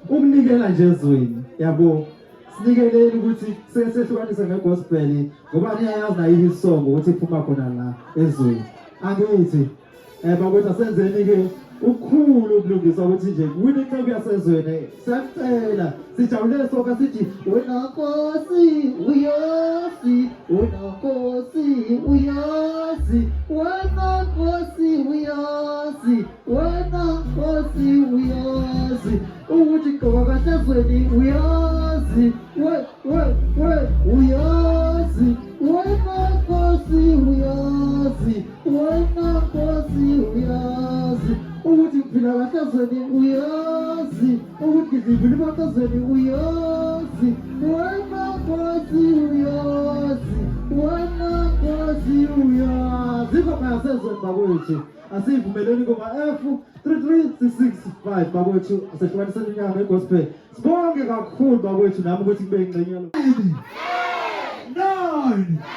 ukunikela nje ezweni yabo sinikeleni ukuthi sesehlukanise ngegospel ngoba niyayazi nayo isongo ukuthi iphuma khona la ezweni angithi bakwethu asenzeni ke ukhulu ukulungisa ukuthi nje wini inqebu yasezweni siyacela sijabulele sonke sithi wena Nkosi uyosi wena Nkosi uyosi wena Nkosi uyosi wena Nkosi uyosi ukuthi ngoba kasezweni uyosi uyosi wena Nkosi uyosi wena Nkosi uyosi ukuthi kuphila kasezweni uyosi ukuthi ngizivile kasezweni uyosi wena Nkosi uyosi wena Nkosi uyosi ingoma yasezweni bakwethu asivumeleni ngoma F33665 bakwethu asehlukaniseni inyanga egospel sibonge kakhulu bakwethu nami ukuthi kube ingxenye yalo 9